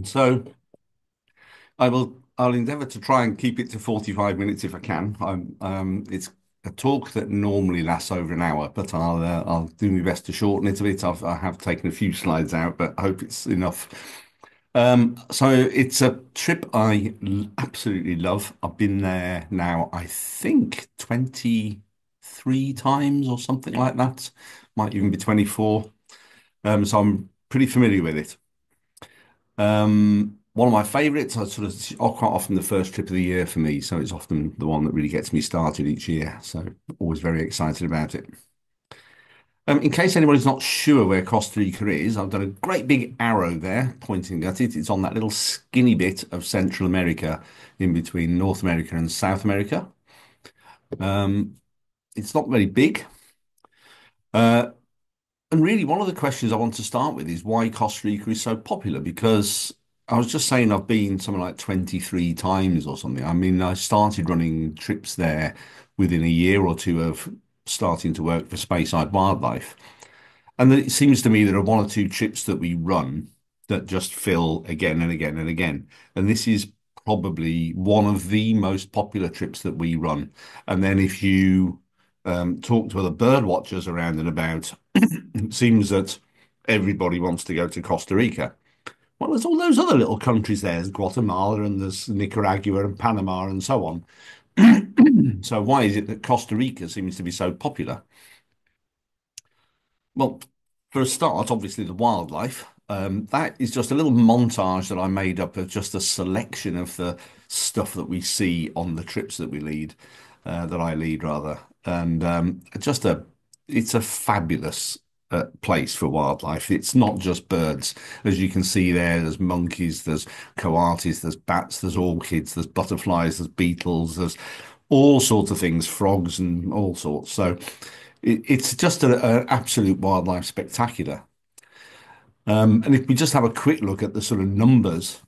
So I'll endeavour to try and keep it to 45 minutes if I can. It's a talk that normally lasts over an hour, but I'll do my best to shorten it a bit. I have taken a few slides out, but I hope it's enough. So it's a trip absolutely love. I've been there now, I think 23 times or something like that. Might even be 24. So I'm pretty familiar with it. One of my favourites, quite often the first trip of the year for me, so it's often the one that really gets me started each year. So always very excited about it. In case anybody's not sure where Costa Rica is, I've done a great big arrow there pointing at it. It's on that little skinny bit of Central America in between North America and South America. Um, it's not very big. Uh, And really, one of the questions I want to start with is why Costa Rica is so popular. Because I was just saying I've been something like 23 times or something. I mean, I started running trips there within a year or two of starting to work for Speyside Wildlife. And then it seems to me there are one or two trips that we run that just fill again and again and again. And this is probably one of the most popular trips that we run. And then if you talk to other bird watchers around and about, it seems that everybody wants to go to Costa Rica. Well, there's all those other little countries there. There's Guatemala and there's Nicaragua and Panama and so on. So why is it that Costa Rica seems to be so popular? Well, for a start, obviously the wildlife. That is just a little montage that I made up of just a selection of the stuff that we see on the trips that we lead, that I lead rather, and it's a fabulous place for wildlife. It's not just birds, as you can see there. There's monkeys, there's coatis, there's bats, there's orchids, there's butterflies, there's beetles, there's all sorts of things, frogs and all sorts. So it's just an absolute wildlife spectacular. And if we just have a quick look at the sort of numbers,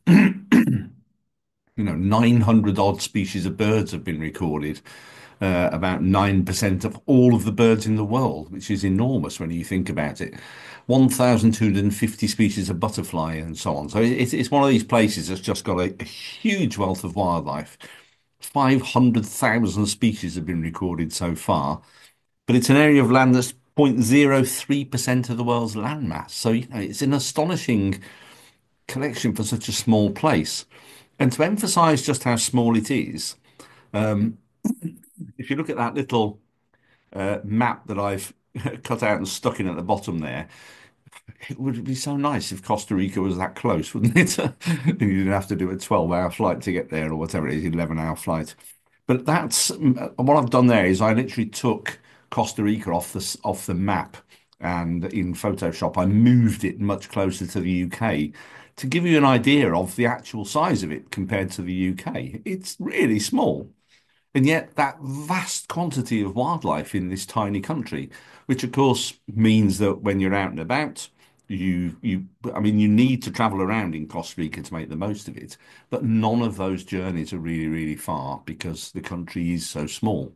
900 odd species of birds have been recorded, about 9% of all of the birds in the world, which is enormous when you think about it. 1,250 species of butterfly and so on. So it's one of these places that's just got a huge wealth of wildlife. 500,000 species have been recorded so far, but it's an area of land that's 0.03% of the world's landmass. So, it's an astonishing collection for such a small place. And to emphasize just how small it is, um, if you look at that little map that I've cut out and stuck in at the bottom there, it would be so nice if Costa Rica was that close, wouldn't it? And you didn't have to do a 12-hour flight to get there or whatever it is, 11-hour flight. But that's what I've done there is I literally took Costa Rica off the map, and in Photoshop I moved it much closer to the UK to give you an idea of the actual size of it compared to the UK. It's really small. And yet that vast quantity of wildlife in this tiny country, which of course means that when you're out and about, I mean, you need to travel around in Costa Rica to make the most of it, but none of those journeys are really, really far because the country is so small.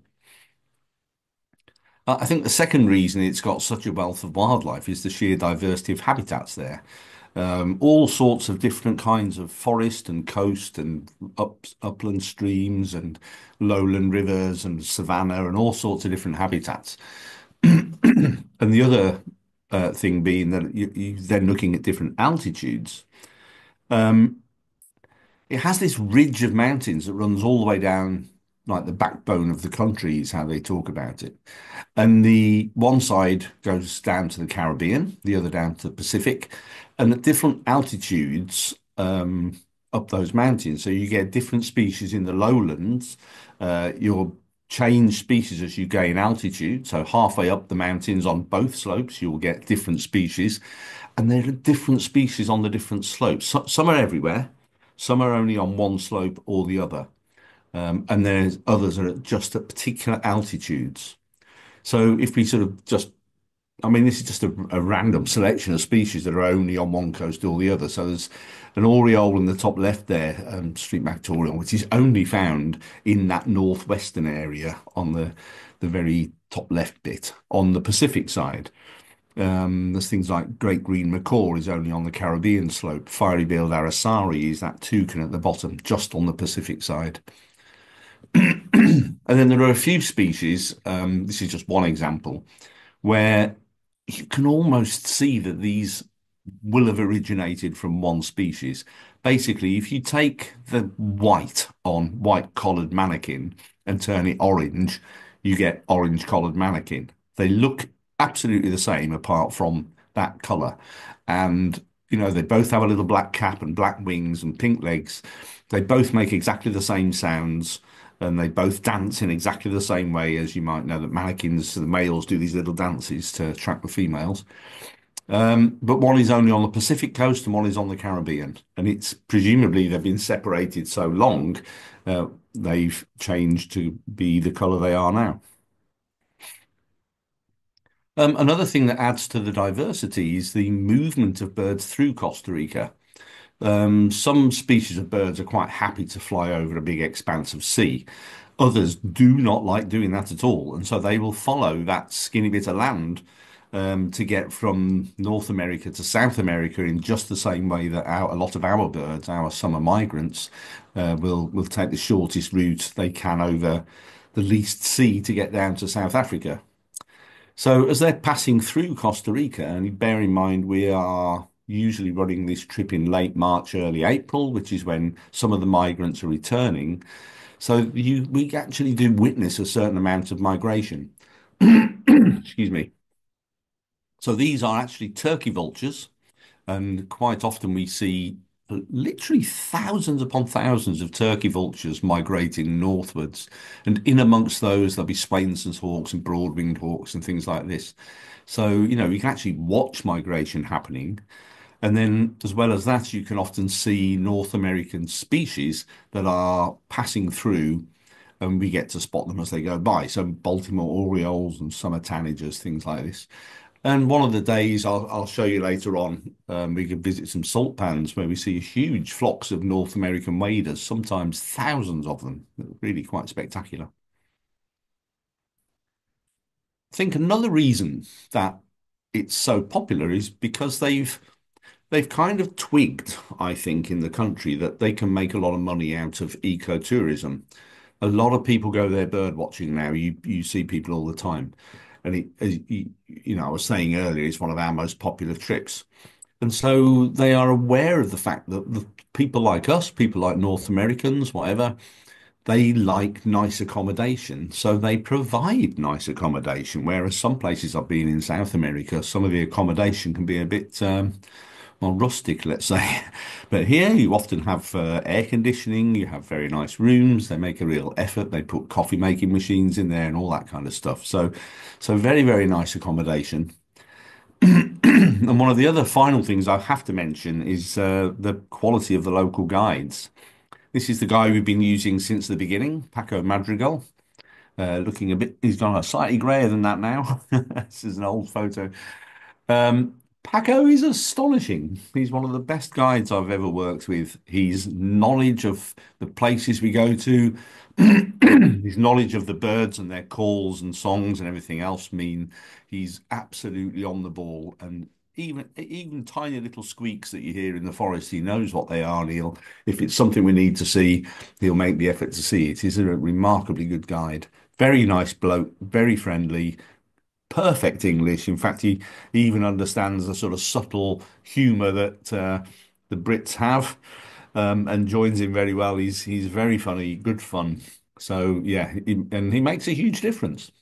I think the second reason it's got such a wealth of wildlife is the sheer diversity of habitats there. All sorts of different kinds of forest and coast and upland streams and lowland rivers and savanna and all sorts of different habitats. And the other thing being that you then looking at different altitudes. Um, it has this ridge of mountains that runs all the way down, like the backbone of the country, is how they talk about it. And the one side goes down to the Caribbean, the other down to the Pacific, and at different altitudes up those mountains. So you get different species in the lowlands. You'll change species as you gain altitude. So halfway up the mountains on both slopes, you'll get different species, and there are different species on the different slopes. Some are everywhere, some are only on one slope or the other, and there's others that are just at particular altitudes. So if we sort of just, I mean, this is just a random selection of species that are only on one coast or the other. So there's an oriole in the top left there, street oriole, which is only found in that northwestern area on the very top left bit on the Pacific side. There's things like great green macaw is only on the Caribbean slope. Fiery-billed aracari is that toucan at the bottom, just on the Pacific side. And then there are a few species, this is just one example, where you can almost see that these will have originated from one species. Basically, if you take the white on white-collared mannequin and turn it orange, you get orange-collared mannequin. They look absolutely the same apart from that colour. And, they both have a little black cap and black wings and pink legs. They both make exactly the same sounds and they both dance in exactly the same way as you might know that mannequins, the males do these little dances to attract the females. But one is only on the Pacific coast and one is on the Caribbean. And it's presumably they've been separated so long, they've changed to be the colour they are now. Another thing that adds to the diversity is the movement of birds through Costa Rica. Some species of birds are quite happy to fly over a big expanse of sea. Others do not like doing that at all, and so they will follow that skinny bit of land to get from North America to South America in just the same way that a lot of our birds, our summer migrants, will take the shortest route they can over the least sea to get down to South Africa. So as they're passing through Costa Rica, and bear in mind we are usually running this trip in late March, early April, which is when some of the migrants are returning. So we actually do witness a certain amount of migration. Excuse me. So these are actually turkey vultures, and quite often we see literally thousands upon thousands of turkey vultures migrating northwards. And in amongst those, there'll be Swainson's hawks and broad-winged hawks and things like this. So, you can actually watch migration happening. And then, as well as that, you can often see North American species that are passing through, and we get to spot them as they go by. So, Baltimore Orioles and summer tanagers, things like this. And one of the days I'll show you later on, we could visit some salt pans where we see huge flocks of North American waders, sometimes thousands of them. Really quite spectacular. I think another reason that it's so popular is because they've kind of twigged, I think, in the country that they can make a lot of money out of ecotourism. A lot of people go there bird watching now. You see people all the time. And I was saying earlier, it's one of our most popular trips. And so they are aware of the fact that the people like us, people like North Americans, whatever, they like nice accommodation. So they provide nice accommodation. Whereas some places I've been in South America, some of the accommodation can be a bit, well, rustic, let's say. But here you often have air conditioning, you have very nice rooms, they make a real effort, they put coffee making machines in there and all that kind of stuff. So very, very nice accommodation. And one of the other final things I have to mention is the quality of the local guides. This is the guy we've been using since the beginning, Paco Madrigal. Looking a bit, he's gone a slightly grayer than that now. This is an old photo. Paco is astonishing. He's one of the best guides I've ever worked with. His knowledge of the places we go to, his knowledge of the birds and their calls and songs and everything else mean he's absolutely on the ball. And even tiny little squeaks that you hear in the forest, he knows what they are, and if it's something we need to see, he'll make the effort to see it. He's a remarkably good guide. Very nice bloke, very friendly, perfect English. In fact, he even understands the sort of subtle humour that the Brits have, and joins in very well. He's very funny, good fun. So yeah, and he makes a huge difference.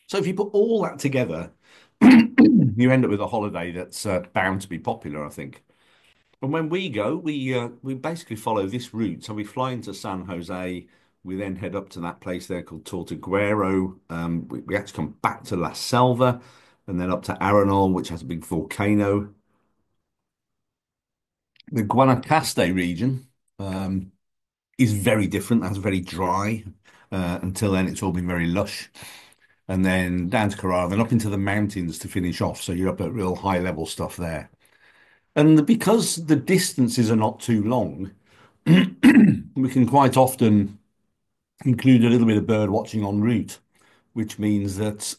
So if you put all that together, you end up with a holiday that's bound to be popular, I think. And when we go, we basically follow this route. So we fly into San Jose. We then head up to that place there called Tortuguero. We actually come back to La Selva and then up to Arenal, which has a big volcano. The Guanacaste region is very different. That's very dry. Until then, it's all been very lush. And then down to Carrara, then up into the mountains to finish off. So you're up at real high level stuff there. And because the distances are not too long, we can quite often include a little bit of bird watching en route. which means that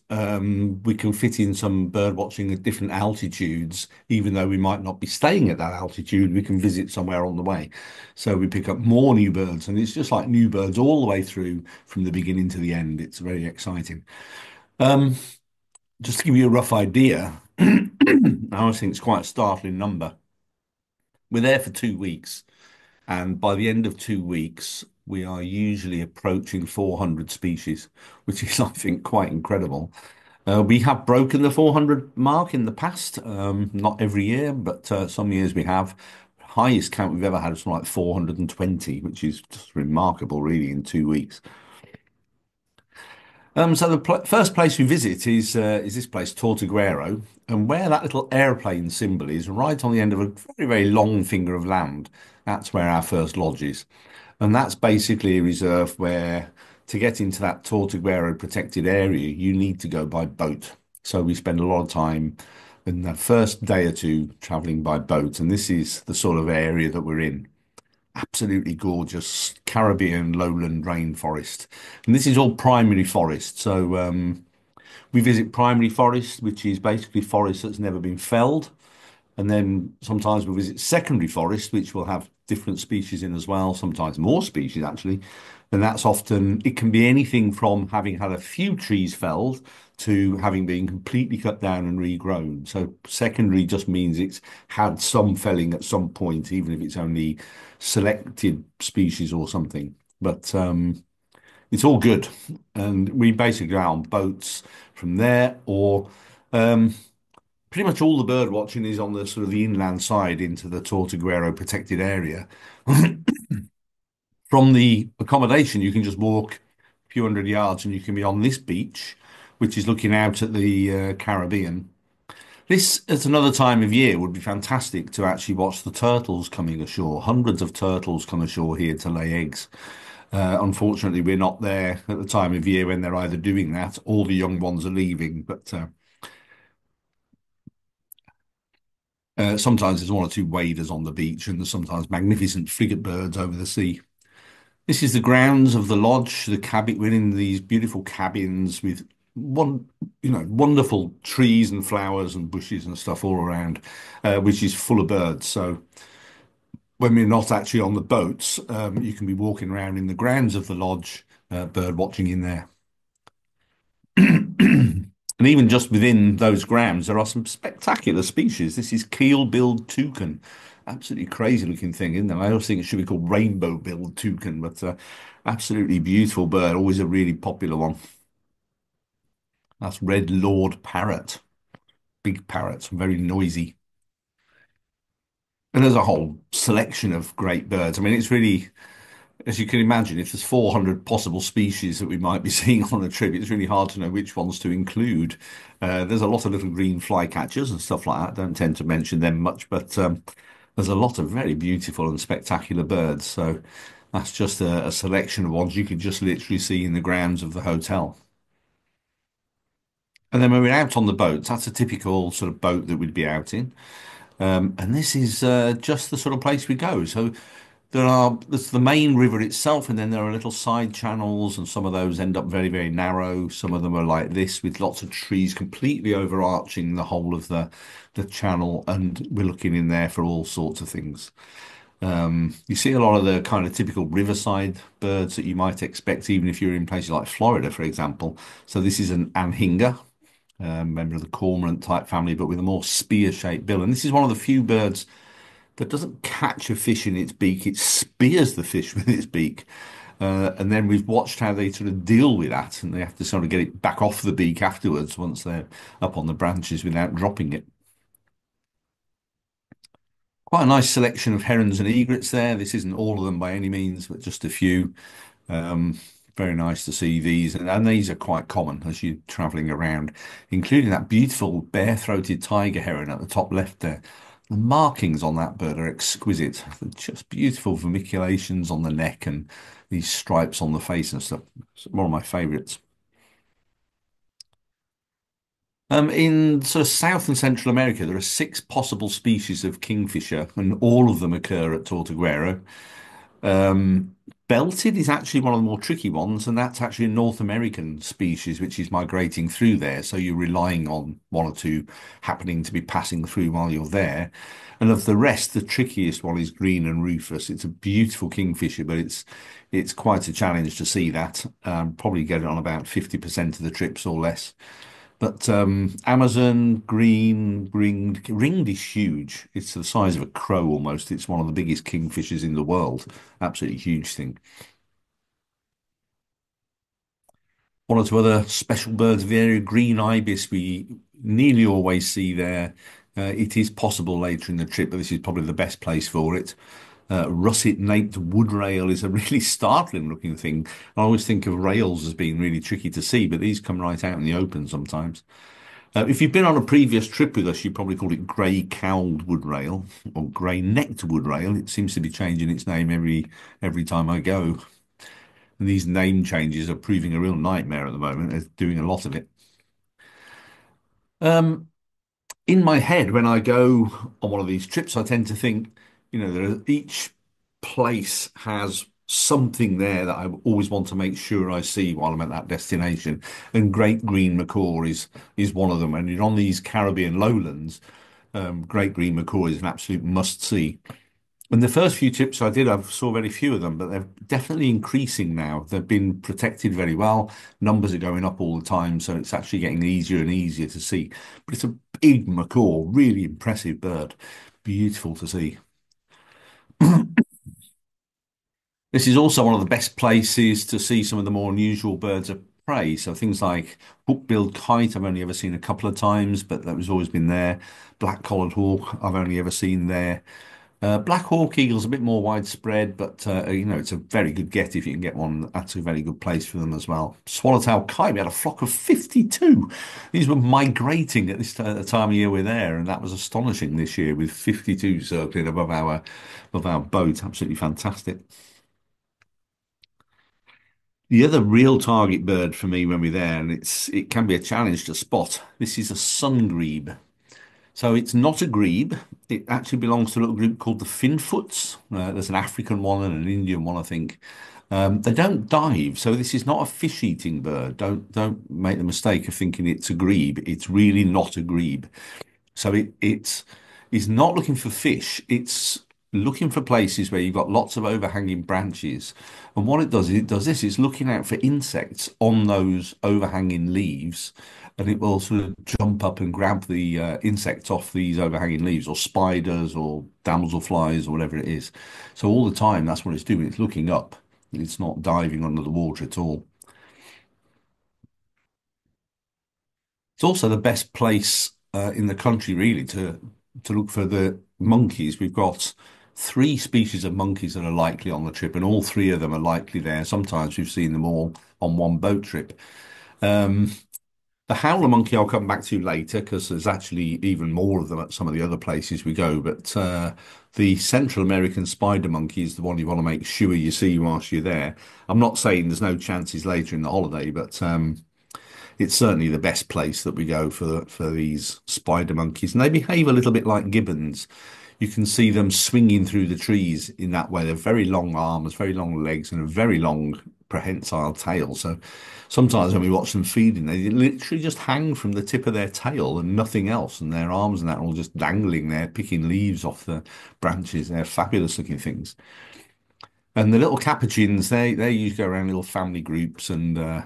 we can fit in some bird watching at different altitudes, even though we might not be staying at that altitude, we can visit somewhere on the way. So we pick up more new birds, and it's just like new birds all the way through from the beginning to the end. It's very exciting. Um, just to give you a rough idea, I always think it's quite a startling number. We're there for 2 weeks, and by the end of 2 weeks, we are usually approaching 400 species, which is, I think, quite incredible. We have broken the 400 mark in the past, not every year, but some years we have. Highest count we've ever had is something like 420, which is just remarkable, really, in 2 weeks. So the pl first place we visit is this place, Tortuguero, and where that little airplane symbol is, right on the end of a very, very long finger of land. That's where our first lodge is. And that's basically a reserve where to get into that Tortuguero protected area, you need to go by boat. So we spend a lot of time in the first day or two traveling by boat. And this is the sort of area that we're in. Absolutely gorgeous Caribbean lowland rainforest. And this is all primary forest. So we visit primary forest, which is basically forest that's never been felled. And then sometimes we'll visit secondary forest, which will have different species in as well, sometimes more species actually. And that's often, it can be anything from having had a few trees felled to having been completely cut down and regrown. So secondary just means it's had some felling at some point, even if it's only selected species or something. But it's all good. And we basically go out on boats from there or um, pretty much all the bird watching is on the sort of the inland side into the Tortuguero protected area. From the accommodation, you can just walk a few hundred yards and you can be on this beach, which is looking out at the Caribbean. This, at another time of year, would be fantastic to actually watch the turtles coming ashore. Hundreds of turtles come ashore here to lay eggs. Unfortunately, we're not there at the time of year when they're either doing that or the young ones are leaving. But sometimes there's one or two waders on the beach, and there's sometimes magnificent frigate birds over the sea. This is the grounds of the lodge, the cabin. We're in these beautiful cabins with one, wonderful trees and flowers and bushes and stuff all around, which is full of birds. So when we're not actually on the boats, you can be walking around in the grounds of the lodge, bird watching in there. And even just within those grounds, there are some spectacular species. This is keel-billed toucan. Absolutely crazy looking thing, isn't it? I always think it should be called rainbow-billed toucan, but absolutely beautiful bird, always a really popular one. That's red Lord parrot, big parrots, very noisy. And there's a whole selection of great birds. I mean, it's really, as you can imagine, if there's 400 possible species that we might be seeing on a trip, it's really hard to know which ones to include. There's a lot of little green flycatchers and stuff like that. Don't tend to mention them much, but there's a lot of very beautiful and spectacular birds. So that's just a selection of ones you could just literally see in the grounds of the hotel. And then when we're out on the boats, that's a typical sort of boat that we'd be out in. And this is just the sort of place we go. So there's the main river itself, and then there are little side channels, and some of those end up very, very narrow. Some of them are like this, with lots of trees completely overarching the whole of the channel, and we're looking in there for all sorts of things. You see a lot of the kind of typical riverside birds that you might expect, even if you're in places like Florida, for example. So this is an anhinga, member of the cormorant type family, but with a more spear-shaped bill. And this is one of the few birds that doesn't catch a fish in its beak, it spears the fish with its beak. And then we've watched how they sort of deal with that, and they have to sort of get it back off the beak afterwards once they're up on the branches without dropping it. Quite a nice selection of herons and egrets there. This isn't all of them by any means, but just a few. Um, Very nice to see these, and these are quite common as you're traveling around, including that beautiful bare-throated tiger heron at the top left there. The markings on that bird are exquisite. They're just beautiful vermiculations on the neck and these stripes on the face and stuff. It's one of my favorites. In sort of South and Central America, there are six possible species of kingfisher, and all of them occur at Tortuguero. Belted is actually one of the more tricky ones, and that's actually a North American species which is migrating through there. So you're relying on one or two happening to be passing through while you're there. And of the rest, the trickiest one is green and rufous. It's a beautiful kingfisher, but it's quite a challenge to see that. Probably get it on about 50% of the trips or less. But Amazon, green, ringed is huge. It's the size of a crow almost. It's one of the biggest kingfishers in the world. Absolutely huge thing. One or two other special birds of the area, green ibis, we nearly always see there. It is possible later in the trip, but this is probably the best place for it. Russet-naped wood rail is a really startling looking thing. I always think of rails as being really tricky to see, but these come right out in the open sometimes. If you've been on a previous trip with us, you probably called it grey-cowled wood rail or grey-necked wood rail. It seems to be changing its name every time I go. And these name changes are proving a real nightmare at the moment. They're doing a lot of it. Um, in my head, when I go on one of these trips, I tend to think, each place has something there that I always want to make sure I see while I'm at that destination. And Great Green Macaw is one of them. And you're on these Caribbean lowlands, Great Green Macaw is an absolute must see. And the first few trips I did, I saw very few of them, but they're definitely increasing now. They've been protected very well. Numbers are going up all the time, so it's actually getting easier and easier to see. But it's a big macaw, really impressive bird. Beautiful to see. This is also one of the best places to see some of the more unusual birds of prey. So things like hook-billed kite, I've only ever seen a couple of times, but that was always been there. Black-collared hawk, I've only ever seen there. Black hawk eagle's a bit more widespread, but it's a very good get if you can get one. That's a very good place for them as well. Swallowtail kite, we had a flock of 52. These were migrating at this the time of year we're there, and that was astonishing this year with 52 circling above our boat. Absolutely fantastic. The other real target bird for me when we're there, and it can be a challenge to spot. This is a sungrebe. So it's not a grebe. It actually belongs to a little group called the finfoots. There's an African one and an Indian one, I think. They don't dive, so this is not a fish-eating bird. Don't make the mistake of thinking it's a grebe. It's really not a grebe. So it's not looking for fish. It's looking for places where you've got lots of overhanging branches. And what it does is it does this. It's looking out for insects on those overhanging leaves, and it will sort of jump up and grab the insects off these overhanging leaves, or spiders, or damselflies, or whatever it is. So all the time, that's what it's doing. It's looking up. It's not diving under the water at all. It's also the best place in the country, really, to look for the monkeys. We've got three species of monkeys that are likely on the trip, and all three of them are likely there. Sometimes we've seen them all on one boat trip. Um, the howler monkey I'll come back to later because there's actually even more of them at some of the other places we go. But the Central American spider monkey is the one you want to make sure you see whilst you're there. I'm not saying there's no chances later in the holiday, but it's certainly the best place that we go for these spider monkeys. And they behave a little bit like gibbons. You can see them swinging through the trees in that way. They're very long arms, very long legs, and a very long prehensile tail. So sometimes when we watch them feeding, they literally just hang from the tip of their tail and nothing else. And their arms and that are all just dangling there, picking leaves off the branches. They're fabulous looking things. And the little capuchins, they usually go around little family groups and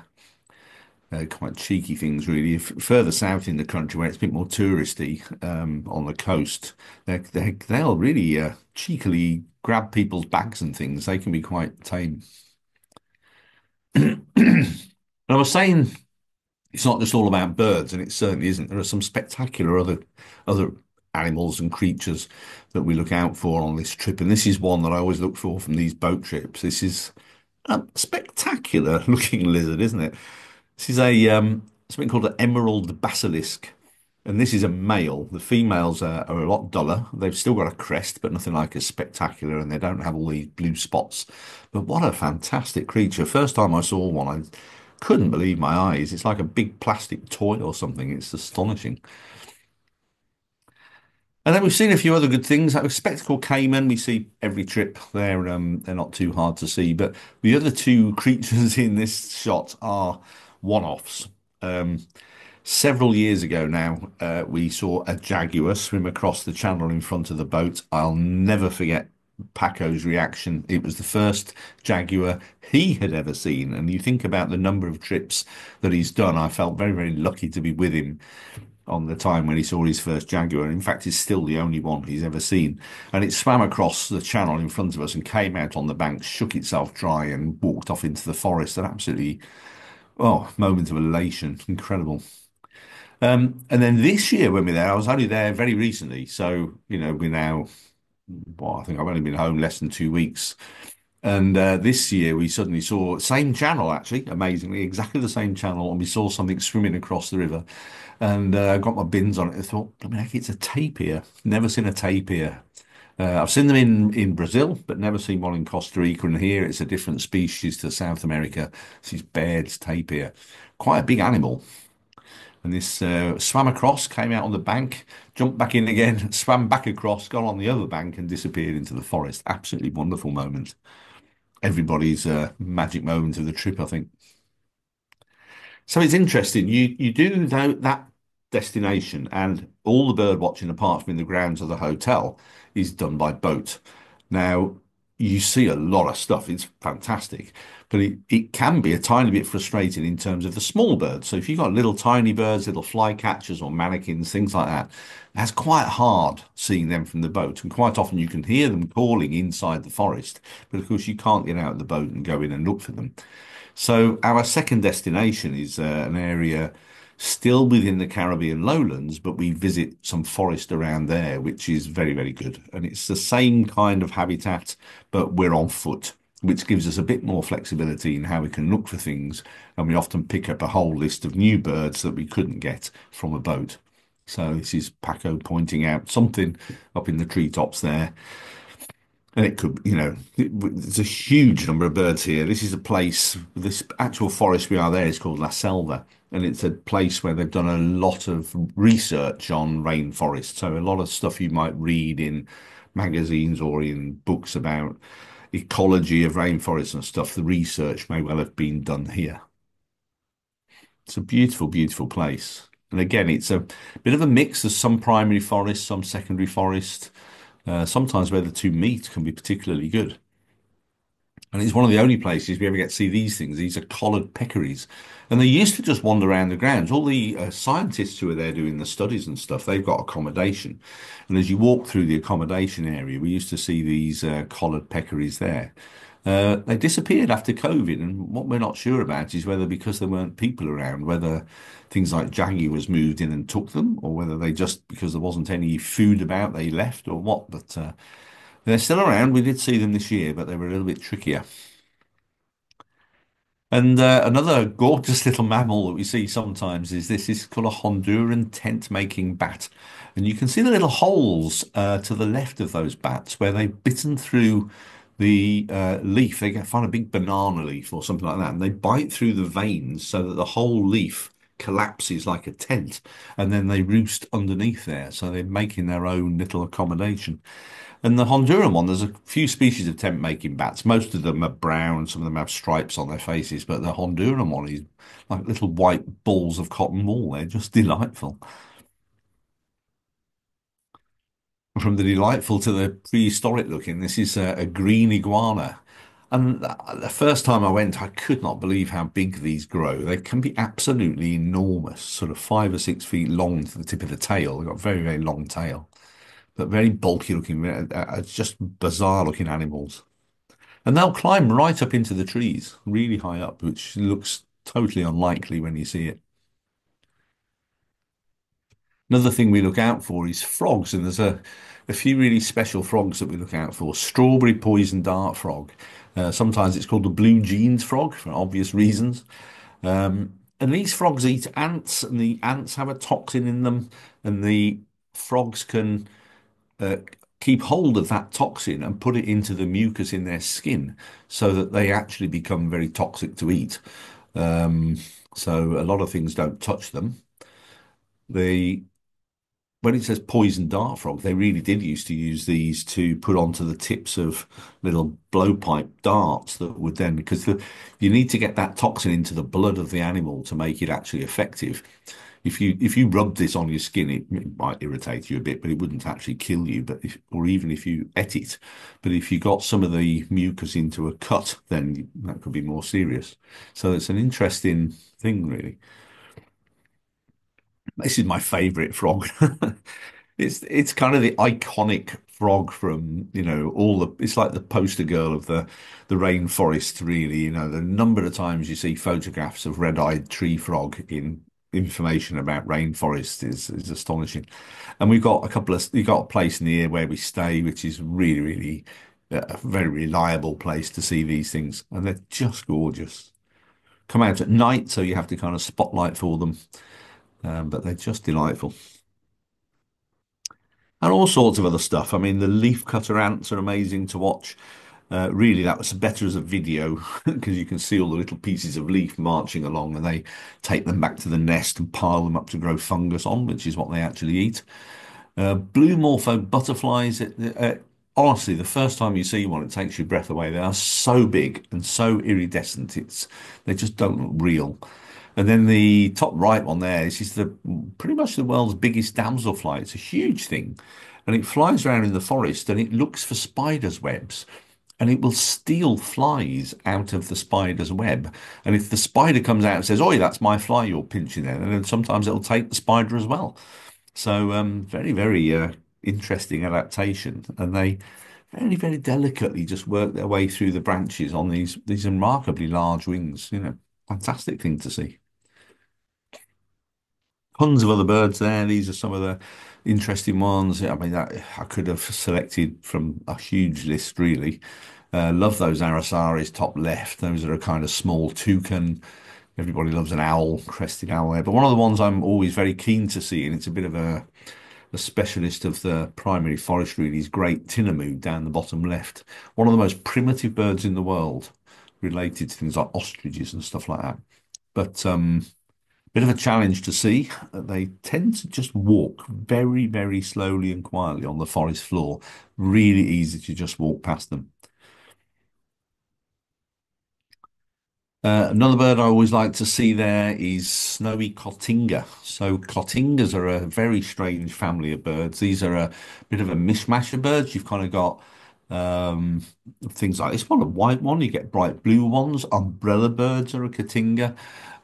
quite cheeky things, really. Further south in the country, where it's a bit more touristy, on the coast, they'll really cheekily grab people's bags and things. They can be quite tame. And I was saying it's not just all about birds, and it certainly isn't. There are some spectacular other animals and creatures that we look out for on this trip, and this is one that I always look for from these boat trips. This is a spectacular looking lizard, isn't it? This is a something called an emerald basilisk, and this is a male. The females are a lot duller. They've still got a crest, but nothing like as spectacular, and they don't have all these blue spots. But what a fantastic creature! First time I saw one, I couldn't believe my eyes. It's like a big plastic toy or something. It's astonishing. And then we've seen a few other good things. Like with spectacled caiman, we see every trip. They're not too hard to see. But the other two creatures in this shot are one-offs. Um, Several years ago now, we saw a jaguar swim across the channel in front of the boat. I'll never forget Paco's reaction. It was the first jaguar he had ever seen. And you think about the number of trips that he's done. I felt very, very lucky to be with him on the time when he saw his first jaguar. In fact, it's still the only one he's ever seen. And it swam across the channel in front of us and came out on the bank, shook itself dry, and walked off into the forest. An absolutely, oh, moment of elation. Incredible. And then this year when we were there, I was only there very recently. So, we're now, well, I think I've only been home less than 2 weeks. And this year we suddenly saw same channel actually, amazingly, exactly the same channel, and we saw something swimming across the river. And I got my bins on it. I thought, I mean, it's a tapir. Never seen a tapir. I've seen them in Brazil, but never seen one in Costa Rica. And here it's a different species to South America. This is Baird's tapir, quite a big animal. And this swam across, came out on the bank, jumped back in again, swam back across, got on the other bank, and disappeared into the forest. Absolutely wonderful moment. Everybody's magic moment of the trip, I think. So it's interesting. You do that destination, and all the bird watching, apart from in the grounds of the hotel, is done by boat. Now, you see a lot of stuff. It's fantastic, but it can be a tiny bit frustrating in terms of the small birds. So if you've got little tiny birds, little flycatchers or manakins, things like that, that's quite hard seeing them from the boat. And quite often you can hear them calling inside the forest, but of course you can't get out of the boat and go in and look for them. So our second destination is an area still within the Caribbean lowlands, but we visit some forest around there, which is very, very good. And it's the same kind of habitat, but we're on foot, which gives us a bit more flexibility in how we can look for things. And we often pick up a whole list of new birds that we couldn't get from a boat. So this is Paco pointing out something up in the treetops there. And it could, there's a huge number of birds here. This is a place, this actual forest we are there is called La Selva, and it's a place where they've done a lot of research on rainforest. So a lot of stuff you might read in magazines or in books about ecology of rainforests and stuff, the research may well have been done here. It's a beautiful, beautiful place. And again, it's a bit of a mix. There's some primary forest, some secondary forest. Sometimes where the two meet can be particularly good. And it's one of the only places we ever get to see these things. These are collared peccaries. And they used to just wander around the grounds. All the scientists who are there doing the studies and stuff, they've got accommodation. And as you walk through the accommodation area, we used to see these collared peccaries there. They disappeared after COVID. And what we're not sure about is whether because there weren't people around, whether things like jaguars moved in and took them, or whether they just, because there wasn't any food about, they left or what. But they're still around. We did see them this year, but they were a little bit trickier. And another gorgeous little mammal that we see sometimes is this. This is called a Honduran tent-making bat. And you can see the little holes to the left of those bats where they've bitten through the leaf. Find a big banana leaf or something like that, and they bite through the veins so that the whole leaf collapses like a tent, and then they roost underneath there. So they're making their own little accommodation. And the Honduran one, there's a few species of tent making bats. Most of them are brown, some of them have stripes on their faces, but the Honduran one is like little white balls of cotton wool. They're just delightful. From the delightful to the prehistoric looking, this is a green iguana. And the first time I went, I could not believe how big these grow. They can be absolutely enormous, sort of 5 or 6 feet long to the tip of the tail. They've got a very, very long tail, but very bulky looking, just bizarre looking animals. And they'll climb right up into the trees, really high up, which looks totally unlikely when you see it. Another thing we look out for is frogs, and there's a few really special frogs that we look out for. Strawberry poison dart frog. Sometimes it's called the blue jeans frog for obvious reasons. And these frogs eat ants, and the ants have a toxin in them, and the frogs can uh, keep hold of that toxin and put it into the mucus in their skin so that they actually become very toxic to eat. Um, so a lot of things don't touch them. when it says poison dart frog, they really did used to use these to put onto the tips of little blowpipe darts that would then, because you need to get that toxin into the blood of the animal to make it actually effective. If you rub this on your skin, it might irritate you a bit, but it wouldn't actually kill you. But or even if you ate it, but if you got some of the mucus into a cut, then that could be more serious. So it's an interesting thing, really. This is my favourite frog. It's kind of the iconic frog from, all the it's like the poster girl of the rainforest, really. The number of times you see photographs of red-eyed tree frog in information about rainforest is astonishing. And we've got a place near where we stay, which is really, really a very reliable place to see these things, and they're just gorgeous. Come out at night, so you have to kind of spotlight for them, but they're just delightful. And all sorts of other stuff. I mean, the leafcutter ants are amazing to watch. Really, that was better as a video because you can see all the little pieces of leaf marching along, and they take them back to the nest and pile them up to grow fungus on, which is what they actually eat. Blue morpho butterflies. Honestly, the first time you see one, it takes your breath away. They are so big and so iridescent. They just don't look real. And then the top right one there, this is the pretty much the world's biggest damselfly. It's a huge thing, and it flies around in the forest and it looks for spiders' webs, and it will steal flies out of the spider's web. And if the spider comes out and says, "Oi, that's my fly you're pinching there," and then sometimes it'll take the spider as well. So very, very interesting adaptation, and they very, very delicately just work their way through the branches on these remarkably large wings. Fantastic thing to see. Tons of other birds there. These are some of the interesting ones. I mean, I could have selected from a huge list, really. Love those Arasaris top left. Those are a kind of small toucan. Everybody loves an owl, crested owl there. But one of the ones I'm always very keen to see, and it's a bit of a specialist of the primary forest, really, is great tinamou down the bottom left. One of the most primitive birds in the world, related to things like ostriches and stuff like that. But bit of a challenge to see. They tend to just walk very, very slowly and quietly on the forest floor. Really easy to just walk past them. Another bird I always like to see there is Snowy Cotinga. So Cotingas are a very strange family of birds. These are a bit of a mishmash of birds. You've kind of got um, things like this one, a white one. You get bright blue ones. Umbrella birds are a Cotinga.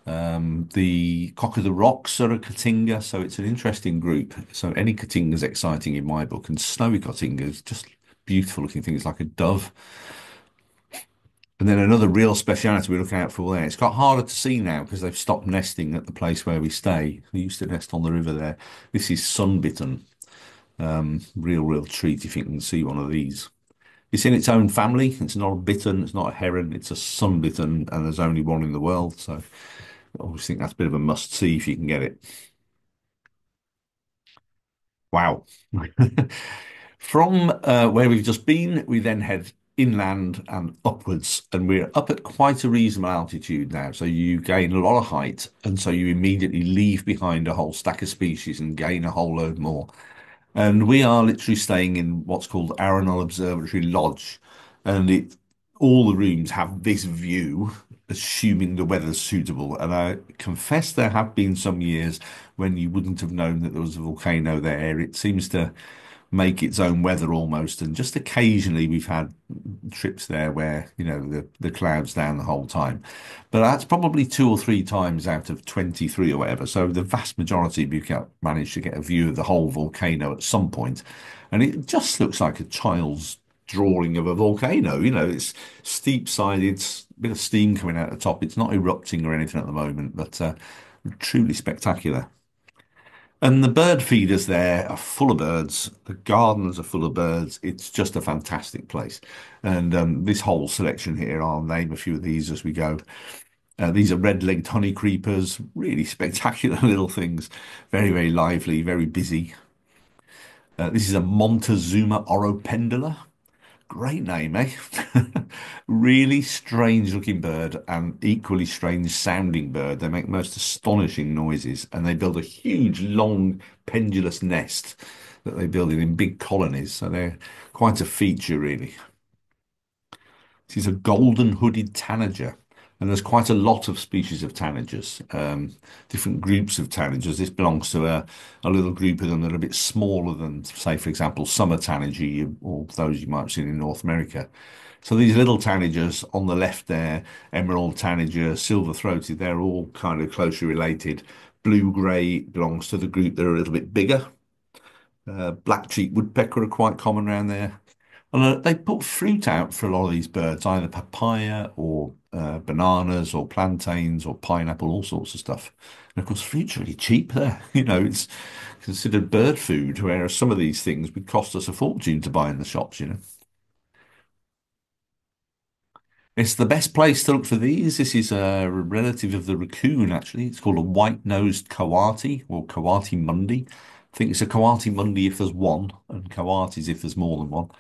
The cock of the rocks are a Cotinga. So it's an interesting group. So any Cotinga is exciting in my book, and Snowy Cotinga is just beautiful looking thing. It's like a dove. And then another real speciality we're looking out for there. It's got harder to see now because they've stopped nesting at the place where we stay. They used to nest on the river there. This is sunbitten. Real treat if you can see one of these. It's in its own family. It's not a bittern. It's not a heron. It's a sunbitten, and there's only one in the world. So I always think that's a bit of a must see if you can get it. Wow. From where we've just been, we then head inland and upwards, and we're up at quite a reasonable altitude now. So you gain a lot of height, and so you immediately leave behind a whole stack of species and gain a whole load more. And we are literally staying in what's called Arenal Observatory Lodge, and all the rooms have this view, assuming the weather's suitable. And I confess there have been some years when you wouldn't have known that there was a volcano there. It seems to make its own weather almost. And just occasionally we've had trips there where, the clouds down the whole time. But that's probably two or three times out of 23 or whatever. So the vast majority we've managed to get a view of the whole volcano at some point. And it just looks like a child's drawing of a volcano. It's steep sided, bit of steam coming out the top. It's not erupting or anything at the moment, but truly spectacular. And the bird feeders there are full of birds. The gardens are full of birds. It's just a fantastic place. And this whole selection here, I'll name a few of these as we go. These are red-legged honey creepers, really spectacular little things. Very, very lively, very busy. This is a Montezuma oropendula. Great name, eh? Really strange looking bird and equally strange sounding bird. They make most astonishing noises and they build a huge, long, pendulous nest that they build in big colonies. So they're quite a feature, really. This is a golden hooded tanager. And there's quite a lot of species of tanagers, different groups of tanagers. This belongs to a little group of them that are a bit smaller than, say, for example, summer tanager or those you might have seen in North America. So these little tanagers on the left there, emerald tanager, silver-throated, they're all kind of closely related. Blue-grey belongs to the group that are a little bit bigger. Black-cheeked woodpecker are quite common around there. And they put fruit out for a lot of these birds, either papaya or bananas or plantains or pineapple, all sorts of stuff. And of course, fruit's really cheap there. It's considered bird food, whereas some of these things would cost us a fortune to buy in the shops. It's the best place to look for these. This is a relative of the raccoon, actually. It's called a white-nosed coati or coati mundi. I think it's a coati mundi if there's one, and coatis if there's more than one.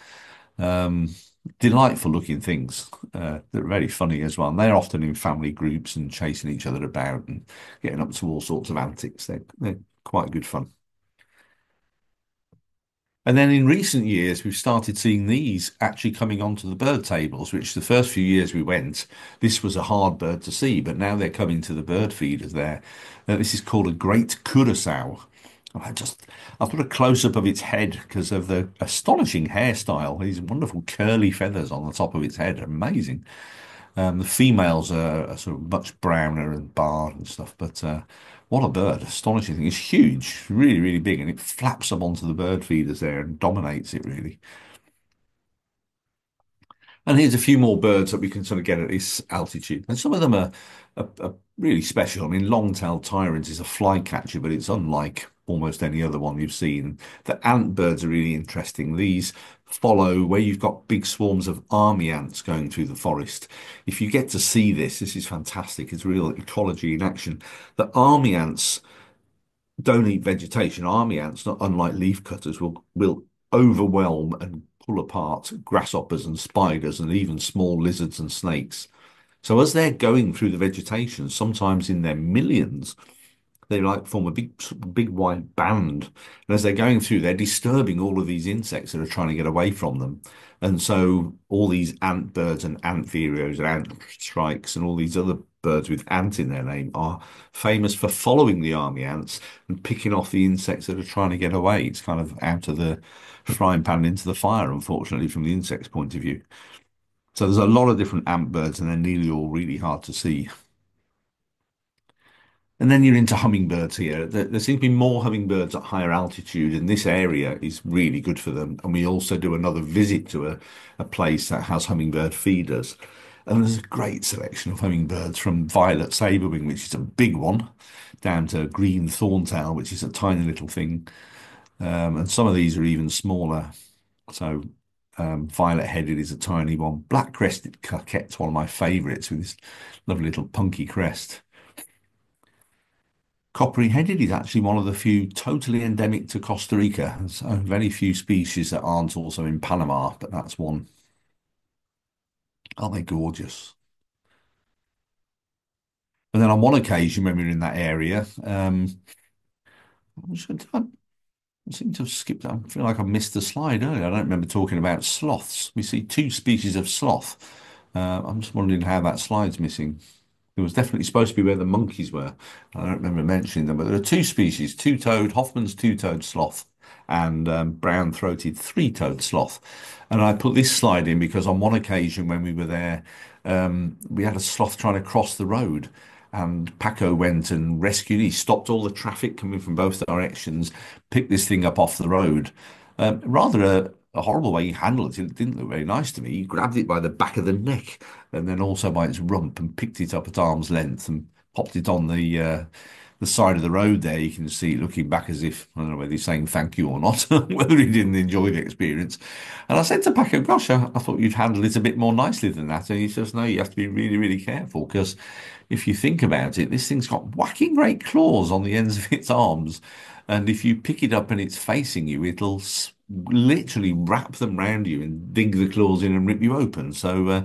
Um, Delightful looking things. They're very funny as well. And they're often in family groups and chasing each other about and getting up to all sorts of antics. They're quite good fun. And then in recent years, we've started seeing these actually coming onto the bird tables, which the first few years we went, this was a hard bird to see, but now they're coming to the bird feeders there. This is called a great curassow. I put a close up of its head because of the astonishing hairstyle. These wonderful curly feathers on the top of its head are amazing. The females are sort of much browner and barred and stuff, but what a bird! Astonishing thing. It's huge, really, really big, and it flaps up onto the bird feeders there and dominates it really. And here's a few more birds that we can sort of get at this altitude. And some of them are really special. I mean, long-tailed tyrant is a flycatcher, but it's unlike almost any other one you've seen. The ant birds are really interesting. These follow where you've got big swarms of army ants going through the forest. If you get to see this, this is fantastic. It's real ecology in action. The army ants don't eat vegetation. Army ants, not unlike leaf cutters, will overwhelm and pull apart grasshoppers and spiders and even small lizards and snakes. So as they're going through the vegetation, sometimes in their millions, they like form a big wide band. And as they're going through, they're disturbing all of these insects that are trying to get away from them. And so all these ant birds and ant vireos and ant shrikes and all these other birds with ant in their name are famous for following the army ants and picking off the insects that are trying to get away. It's kind of out of the frying pan into the fire, unfortunately, from the insect's point of view. So there's a lot of different ant birds and they're nearly all really hard to see. And then you're into hummingbirds here. There seem to be more hummingbirds at higher altitude, and this area is really good for them. And we also do another visit to a place that has hummingbird feeders. And there's a great selection of hummingbirds from violet saberwing, which is a big one, down to green thorntail, which is a tiny little thing. And some of these are even smaller. So violet-headed is a tiny one. Black-crested coquette's one of my favourites with this lovely little punky crest. Coppery headed is actually one of the few totally endemic to Costa Rica. There's very few species that aren't also in Panama, but that's one. Aren't they gorgeous? And then on one occasion when we were in that area, I seem to have skipped. I feel like I missed a slide earlier. I don't remember talking about sloths. We see two species of sloth. I'm just wondering how that slide's missing. It was definitely supposed to be where the monkeys were. I don't remember mentioning them, but there are two species, two-toed, Hoffman's two-toed sloth and brown-throated three-toed sloth. And I put this slide in because on one occasion when we were there, we had a sloth trying to cross the road. And Paco went and rescued. He stopped all the traffic coming from both directions, picked this thing up off the road. Rather a horrible way he handled it. It didn't look very nice to me. He grabbed it by the back of the neck and then also by its rump and picked it up at arm's length and popped it on the side of the road there, you can see it looking back as if, I don't know whether he's saying thank you or not, whether he didn't enjoy the experience. And I said to Paco, gosh, I thought you'd handle it a bit more nicely than that. And he says, no, you have to be really, really careful because if you think about it, this thing's got whacking great claws on the ends of its arms. And if you pick it up and it's facing you, it'll literally wrap them round you and dig the claws in and rip you open. So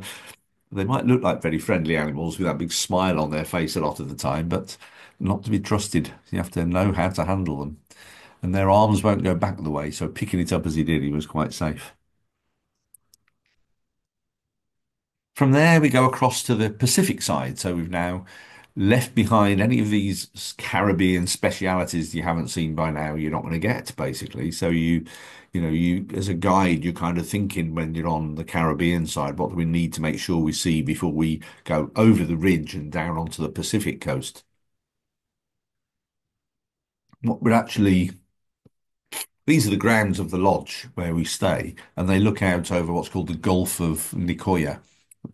they might look like very friendly animals with that big smile on their face a lot of the time, but not to be trusted. You have to know how to handle them. And their arms won't go back the way, so picking it up as he did, he was quite safe. From there, we go across to the Pacific side. So we've now left behind any of these Caribbean specialities you haven't seen by now, you're not going to get, basically. So you, as a guide, you're kind of thinking when you're on the Caribbean side, what do we need to make sure we see before we go over the ridge and down onto the Pacific coast? What we're actually, these are the grounds of the lodge where we stay, and they look out over what's called the Gulf of Nicoya.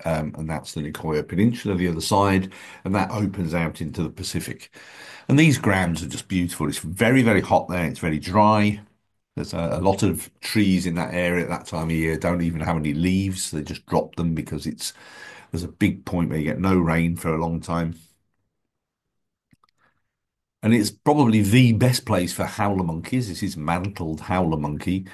And that's the Nicoya Peninsula, the other side, and that opens out into the Pacific. And these grounds are just beautiful. It's very, very hot there. It's very dry. There's a lot of trees in that area at that time of year don't even have any leaves. They just drop them because there's a big point where you get no rain for a long time. And it's probably the best place for howler monkeys. This is mantled howler monkey.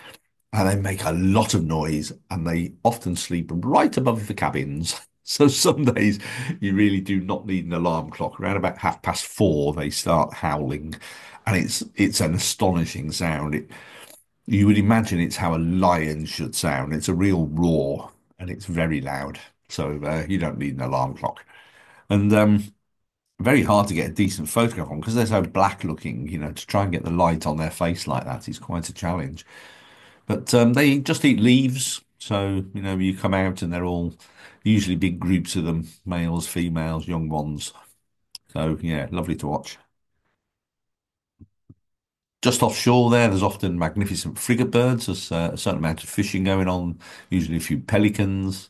And they make a lot of noise and they often sleep right above the cabins. So some days you really do not need an alarm clock. Around about 4:30, they start howling, and it's an astonishing sound. You would imagine it's how a lion should sound. It's a real roar, and it's very loud. So you don't need an alarm clock. And very hard to get a decent photograph on because they're so black looking. To try and get the light on their face like that is quite a challenge. But they just eat leaves. So, you come out and they're all usually big groups of them, males, females, young ones. So, yeah, lovely to watch. Just offshore there's often magnificent frigate birds. There's a certain amount of fishing going on, usually a few pelicans.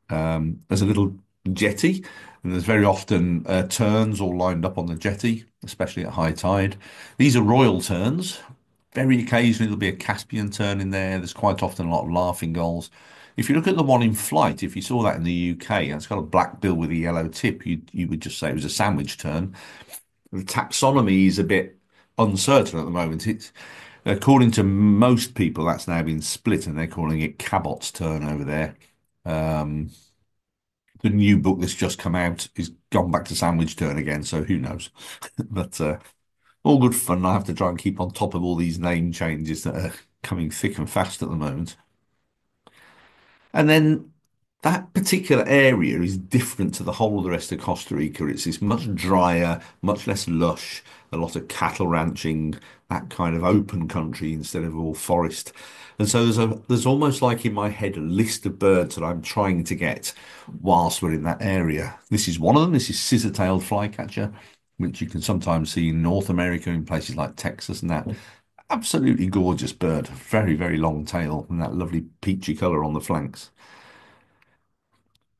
There's a little jetty, and there's very often terns all lined up on the jetty, especially at high tide. These are royal terns. Very occasionally there'll be a Caspian tern in there. There's quite often a lot of laughing gulls. If you look at the one in flight, if you saw that in the UK, and it's got a black bill with a yellow tip, you would just say it was a sandwich tern. The taxonomy is a bit uncertain at the moment. It's according to most people, that's now been split, and they're calling it Cabot's tern over there. Um, the new book that's just come out is gone back to sandwich tern again, so who knows? But all good fun. I have to try and keep on top of all these name changes that are coming thick and fast at the moment. And then that particular area is different to the whole of the rest of Costa Rica. It's this much drier, much less lush, a lot of cattle ranching, that kind of open country instead of all forest. And so there's almost like in my head a list of birds that I'm trying to get whilst we're in that area. This is one of them. This is scissor-tailed flycatcher, which you can sometimes see in North America in places like Texas and that. Absolutely gorgeous bird. Very, very long tail and that lovely peachy colour on the flanks.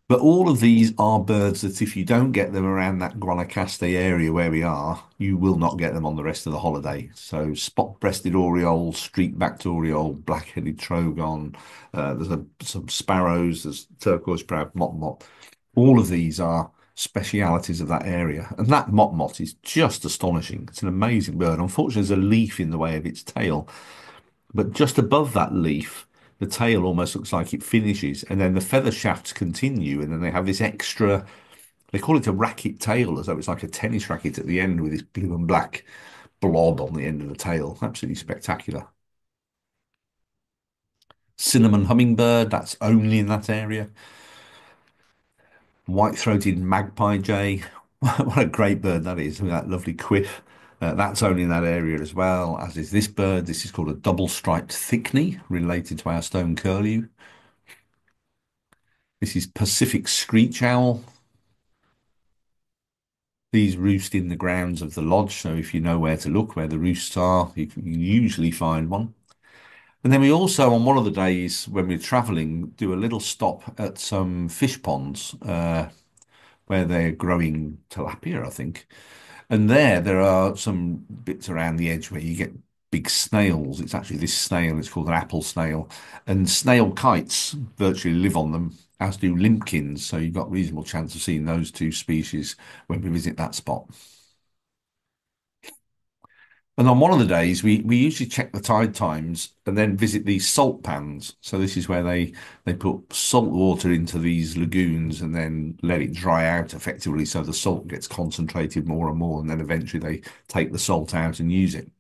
But all of these are birds that if you don't get them around that Guanacaste area where we are, you will not get them on the rest of the holiday. So spot-breasted oriole, streak-backed oriole, black-headed trogon, some sparrows, there's turquoise-browed motmot. All of these are specialities of that area. And that motmot is just astonishing. It's an amazing bird. Unfortunately, there's a leaf in the way of its tail. But just above that leaf, the tail almost looks like it finishes, and then the feather shafts continue, and then they have this extra, they call it a racket tail, as though it's like a tennis racket at the end with this blue and black blob on the end of the tail. Absolutely spectacular. Cinnamon hummingbird, that's only in that area. White-throated magpie jay. What a great bird that is, with that lovely quiff. That's only in that area as well, as is this bird. This is called a double-striped thickney, related to our stone curlew. This is Pacific screech owl. These roost in the grounds of the lodge, so if you know where to look, where the roosts are, you can usually find one. And then we also, on one of the days when we're traveling, do a little stop at some fish ponds where they're growing tilapia, I think. And there are some bits around the edge where you get big snails. It's actually this snail, it's called an apple snail. And snail kites virtually live on them, as do limpkins. So you've got reasonable chance of seeing those two species when we visit that spot. And on one of the days, we usually check the tide times and then visit these salt pans. So this is where they put salt water into these lagoons and then let it dry out effectively, so the salt gets concentrated more and more, and then eventually they take the salt out and use it.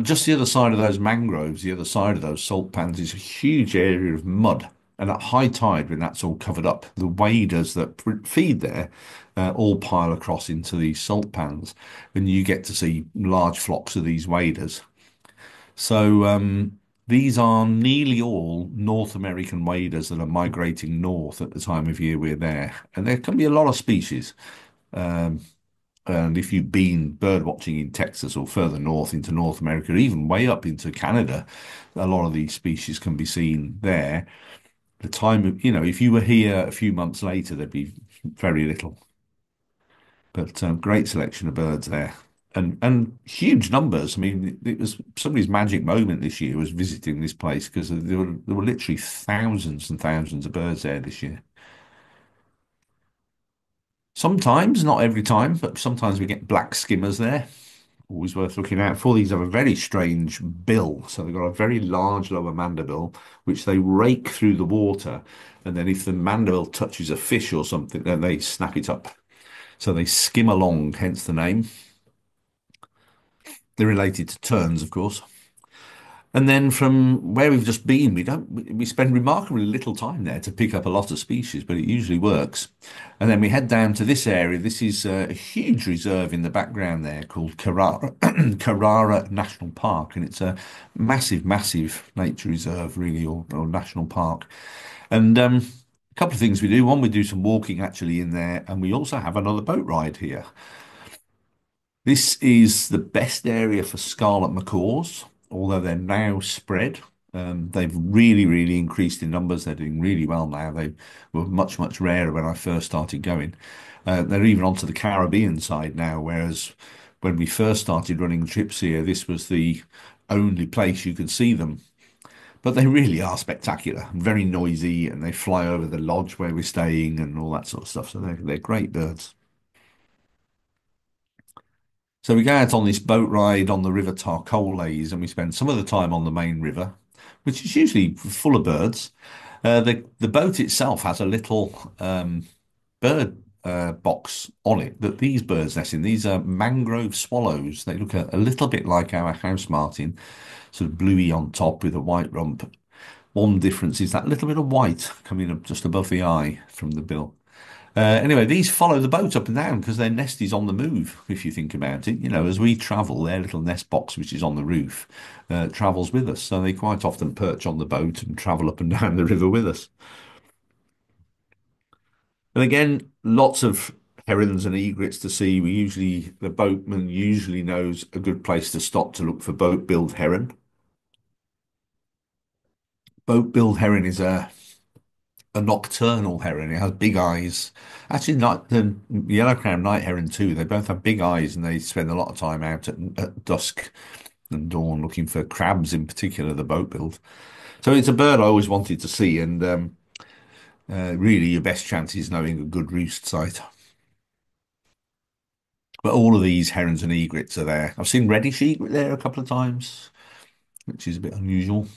Just the other side of those mangroves, the other side of those salt pans, is a huge area of mud. And at high tide, when that's all covered up, the waders that feed there all pile across into these salt pans, and you get to see large flocks of these waders. So these are nearly all North American waders that are migrating north at the time of year we're there, and there can be a lot of species. Um, and if you've been bird watching in Texas or further north into North America, even way up into Canada, a lot of these species can be seen there. The time of, if you were here a few months later, there'd be very little, but great selection of birds there. And huge numbers. I mean, it was somebody's magic moment this year was visiting this place because there were literally thousands and thousands of birds there this year. Sometimes, not every time, but sometimes we get black skimmers there. Always worth looking out for. These have a very strange bill. So they've got a very large lower mandible, which they rake through the water. And then if the mandible touches a fish or something, then they snap it up. So they skim along, hence the name. They're related to terns, of course. And then from where we've just been, we spend remarkably little time there to pick up a lot of species, but it usually works. And then we head down to this area. This is a huge reserve in the background there called Carrara, Carrara National Park, and it's a massive, massive nature reserve, really, or national park. And a couple of things we do. One, we do some walking actually in there, and we also have another boat ride here. This is the best area for scarlet macaws, although they're now spread. They've really, really increased in numbers. They're doing really well now. They were much, much rarer when I first started going. They're even onto the Caribbean side now, whereas when we first started running trips here, this was the only place you could see them. But they really are spectacular, very noisy, and they fly over the lodge where we're staying and all that sort of stuff. So they're great birds. So we go out on this boat ride on the River Tarcoles, and we spend some of the time on the main river, which is usually full of birds. The boat itself has a little bird box on it that these birds nest in. These are mangrove swallows. They look a little bit like our house martin, sort of bluey on top with a white rump. One difference is that little bit of white coming up just above the eye from the bill. Anyway, these follow the boat up and down because their nest is on the move, if you think about it. As we travel, their little nest box, which is on the roof, travels with us. So they quite often perch on the boat and travel up and down the river with us. And again, lots of herons and egrets to see. The boatman usually knows a good place to stop to look for boat-billed heron. Boat-billed heron is a nocturnal heron. It has big eyes. Actually, not the yellow-crowned night heron too. They both have big eyes, and they spend a lot of time out at dusk and dawn looking for crabs, in particular the boat-billed. So it's a bird I always wanted to see, and really your best chance is knowing a good roost site. But all of these herons and egrets are there. I've seen reddish egret there a couple of times, which is a bit unusual.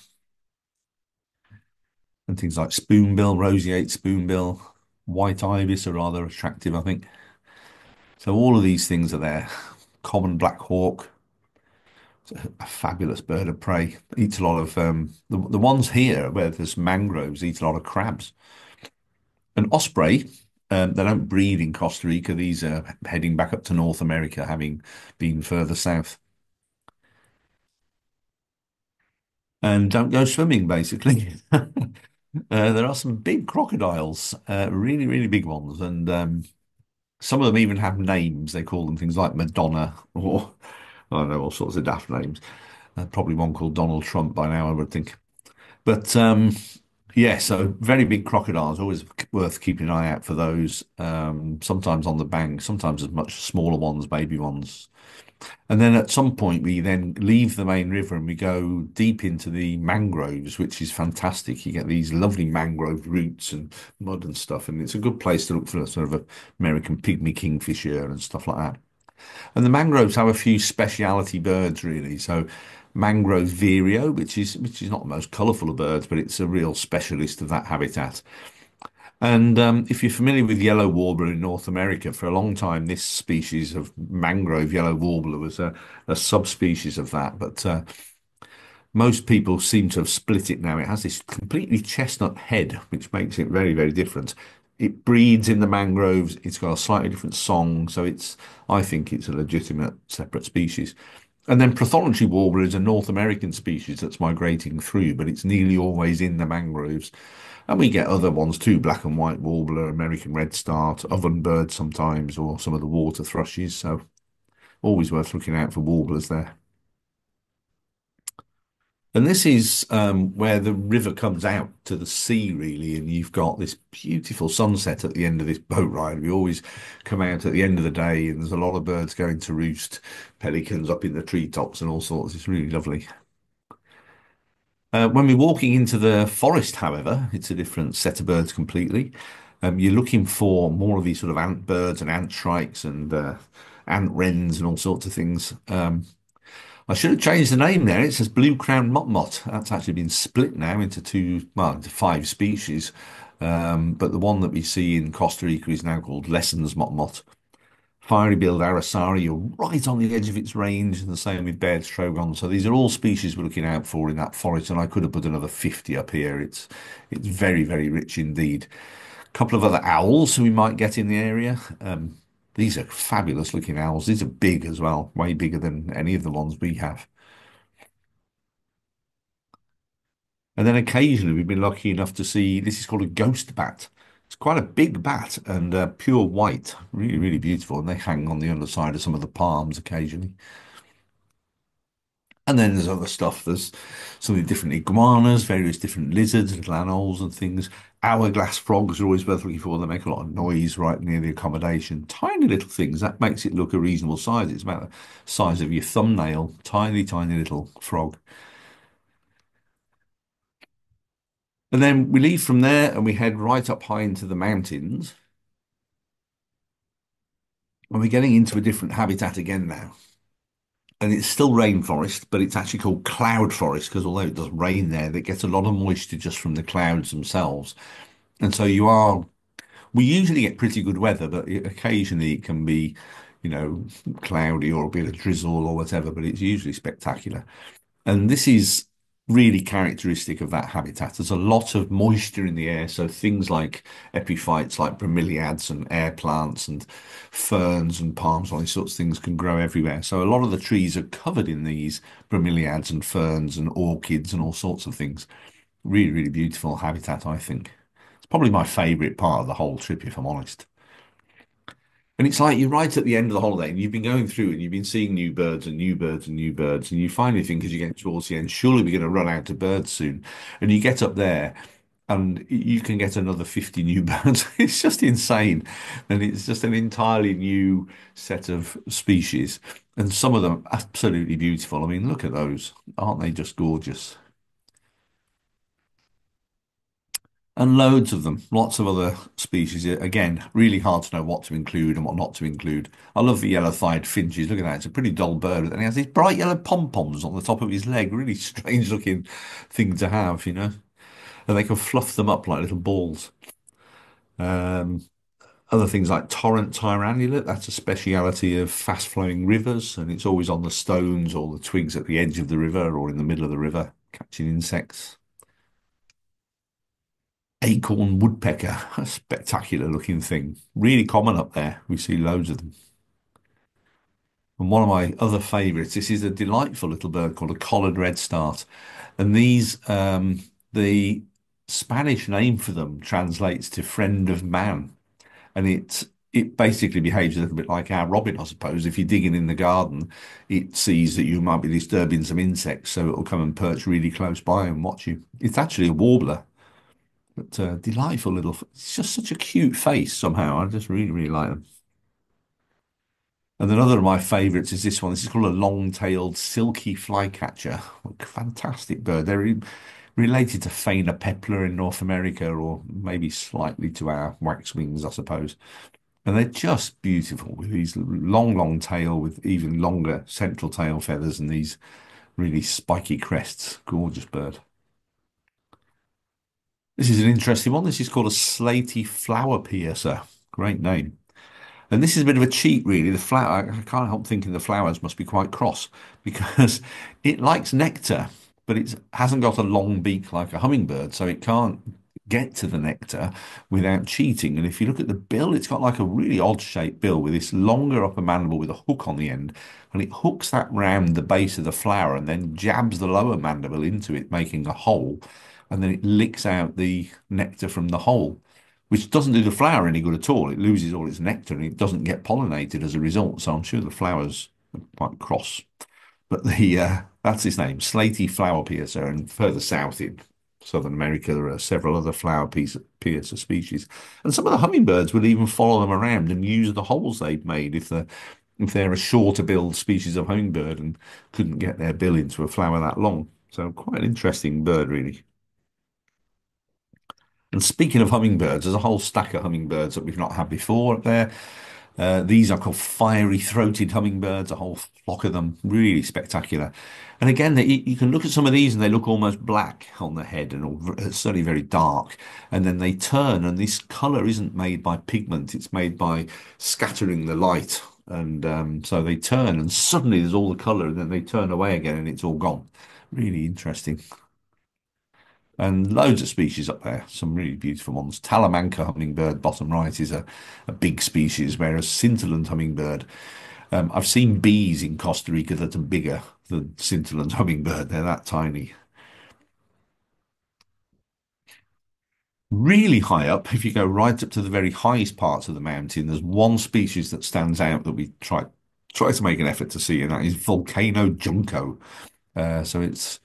And things like spoonbill, roseate spoonbill, white ibis are rather attractive, I think. So all of these things are there. Common black hawk, a fabulous bird of prey. Eats a lot of the ones here where there's mangroves eat a lot of crabs. And osprey, they don't breed in Costa Rica. These are heading back up to North America, having been further south. And don't go swimming, basically. There are some big crocodiles, really, really big ones, and some of them even have names. They call them things like Madonna, or I don't know, all sorts of daft names. Probably one called Donald Trump by now, I would think. But Yeah, so very big crocodiles, always worth keeping an eye out for those. Sometimes on the bank, sometimes as much smaller ones, baby ones. And then at some point, we then leave the main river and we go deep into the mangroves, which is fantastic. You get these lovely mangrove roots and mud and stuff, and it's a good place to look for a sort of American pygmy kingfisher and stuff like that. And the mangroves have a few speciality birds, really. So mangrove vireo, which is not the most colourful of birds, but it's a real specialist of that habitat. And if you're familiar with yellow warbler in North America, for a long time, this species of mangrove yellow warbler was a subspecies of that. But most people seem to have split it now. It has this completely chestnut head, which makes it very, very different. It breeds in the mangroves. It's got a slightly different song, so I think it's a legitimate separate species. And then Prothology warbler is a North American species that's migrating through, but it's nearly always in the mangroves. And we get other ones too, black and white warbler, American redstart, ovenbird sometimes, or some of the water thrushes. So always worth looking out for warblers there. And this is where the river comes out to the sea, really, and you've got this beautiful sunset at the end of this boat ride. We always come out at the end of the day, and there's a lot of birds going to roost, pelicans up in the treetops and all sorts. It's really lovely. When we're walking into the forest, however, it's a different set of birds completely. You're looking for more of these sort of ant birds and ant shrikes and ant wrens and all sorts of things. I should have changed the name there. It says blue-crowned motmot. That's actually been split now into into five species. But the one that we see in Costa Rica is now called Lessons motmot. Fiery-billed aracari, you're right on the edge of its range, and the same with Baird trogon. So these are all species we're looking out for in that forest, and I could have put another 50 up here. It's very, very rich indeed. A couple of other owls we might get in the area. These are fabulous looking owls. These are big as well, way bigger than any of the ones we have. And then occasionally we've been lucky enough to see this is called a ghost bat. It's quite a big bat and pure white, really, really beautiful. And they hang on the underside of some of the palms occasionally. And then there's other stuff. There's some of the different iguanas, various different lizards, little animals and things. Hourglass frogs are always worth looking for. They make a lot of noise right near the accommodation. Tiny little things. That makes it look a reasonable size. It's about the size of your thumbnail. Tiny, tiny little frog. And then we leave from there and we head right up high into the mountains. And we're getting into a different habitat again now. And it's still rainforest, but it's actually called cloud forest because although it does rain there, they get a lot of moisture just from the clouds themselves. And so we usually get pretty good weather, but occasionally it can be, you know, cloudy or a bit of drizzle or whatever, but it's usually spectacular. And this is really characteristic of that habitat. There's a lot of moisture in the air, so things like epiphytes like bromeliads and air plants and ferns and palms, all these sorts of things can grow everywhere. So a lot of the trees are covered in these bromeliads and ferns and orchids and all sorts of things. Really, really beautiful habitat, I think. It's probably my favourite part of the whole trip, if I'm honest. And it's like you're right at the end of the holiday and you've been going through and you've been seeing new birds and new birds and new birds. And you finally think as you get towards the end, surely we're going to run out of birds soon. And you get up there and you can get another 50 new birds. It's just insane. And it's just an entirely new set of species. And some of them absolutely beautiful. I mean, look at those. Aren't they just gorgeous? And loads of them, lots of other species. Again, really hard to know what to include and what not to include. I love the yellow-thighed finches. Look at that. It's a pretty dull bird. And he has these bright yellow pom-poms on the top of his leg. Really strange looking thing to have, you know. And they can fluff them up like little balls. Um, Other things like torrent tyrannulate. That's a speciality of fast-flowing rivers. And it's always on the stones or the twigs at the edge of the river or in the middle of the river, catching insects. Acorn woodpecker, a spectacular looking thing. Really common up there. We see loads of them. And one of my other favourites, this is a delightful little bird called a collared redstart. And the Spanish name for them translates to friend of man. And it basically behaves a little bit like our robin, I suppose. If you're digging in the garden, it sees that you might be disturbing some insects, so it'll come and perch really close by and watch you. It's actually a warbler. But delightful little. It's just such a cute face somehow. I just really, really like them. And another of my favourites is this one. This is called a long-tailed silky flycatcher. Fantastic bird. They're related to Phainopepla in North America, or maybe slightly to our waxwings, I suppose. And they're just beautiful with these long, long tail with even longer central tail feathers and these really spiky crests. Gorgeous bird. This is an interesting one. This is called a slaty flower piercer. Great name. And this is a bit of a cheat, really. The flower, I can't help thinking the flowers must be quite cross because it likes nectar, but it hasn't got a long beak like a hummingbird, so it can't get to the nectar without cheating. And if you look at the bill, it's got like a really odd shaped bill with this longer upper mandible with a hook on the end, and it hooks that round the base of the flower and then jabs the lower mandible into it, making a hole, and then it licks out the nectar from the hole, which doesn't do the flower any good at all. It loses all its nectar and it doesn't get pollinated as a result. So I'm sure the flowers are quite cross. But the that's his name, slaty flower piercer. And further south in Southern America, there are several other piercer species. And some of the hummingbirds will even follow them around and use the holes they've made if they're a shorter billed species of hummingbird and couldn't get their bill into a flower that long. So quite an interesting bird, really. And speaking of hummingbirds, there's a whole stack of hummingbirds that we've not had before up there. These are called fiery-throated hummingbirds, a whole flock of them, really spectacular. And again, you can look at some of these and they look almost black on the head and certainly very dark. And then they turn, and this colour isn't made by pigment, it's made by scattering the light. And so they turn, and suddenly there's all the colour, and then they turn away again, and it's all gone. Really interesting. And loads of species up there, some really beautiful ones. Talamanca hummingbird, bottom right, is a big species, whereas scintillant hummingbird, I've seen bees in Costa Rica that are bigger than scintillant hummingbird. They're that tiny. Really high up, if you go right up to the very highest parts of the mountain, there's one species that stands out that we try to make an effort to see, and that is volcano junco. So it's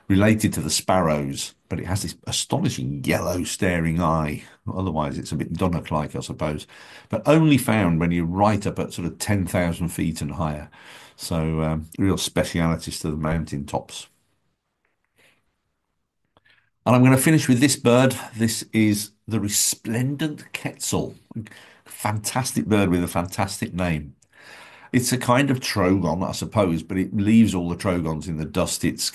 related to the sparrows, but it has this astonishing yellow staring eye. Otherwise, it's a bit Dunnock-like, I suppose, but only found when you're right up at sort of 10,000 feet and higher. So, real specialities to the mountain tops. And I'm going to finish with this bird. This is the Resplendent Quetzal. Fantastic bird with a fantastic name. It's a kind of trogon, I suppose, but it leaves all the trogons in the dust. It's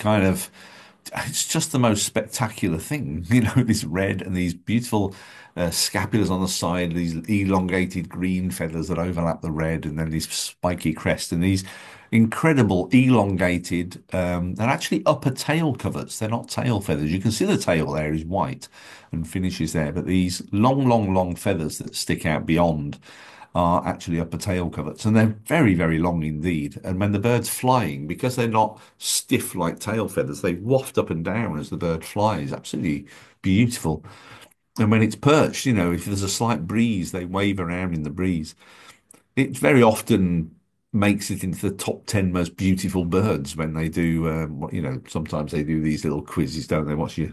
just the most spectacular thing, this red and these beautiful scapulars on the side, these elongated green feathers that overlap the red, and then these spiky crest and these incredible elongated, they're actually upper tail coverts. They're not tail feathers. You can see the tail there is white and finishes there, but these long, long, long feathers that stick out beyond are actually upper tail coverts, and they're very, very long indeed. And when the bird's flying, because they're not stiff like tail feathers, they waft up and down as the bird flies. Absolutely beautiful. And when it's perched, if there's a slight breeze, they wave around in the breeze. It very often makes it into the top 10 most beautiful birds when they do, sometimes they do these little quizzes, don't they? What do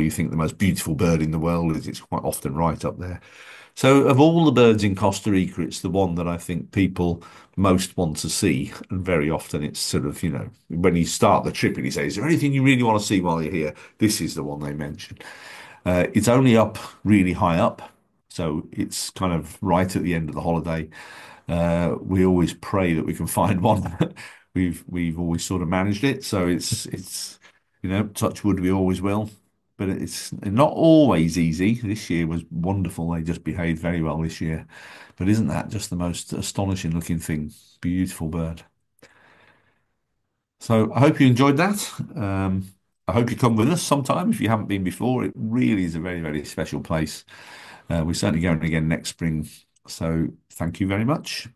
you think the most beautiful bird in the world is? It's quite often right up there. So, of all the birds in Costa Rica, it's the one that I think people most want to see. And very often it's sort of, when you start the trip and you say, is there anything you really want to see while you're here? This is the one they mention. It's only up really high up. So it's kind of right at the end of the holiday. We always pray that we can find one. We've always sort of managed it. So it's touch wood, we always will. But it's not always easy. This year was wonderful. They just behaved very well this year. But isn't that just the most astonishing looking thing? Beautiful bird. So I hope you enjoyed that. I hope you come with us sometime if you haven't been before. It really is a very, very special place. We're certainly going again next spring. So thank you very much.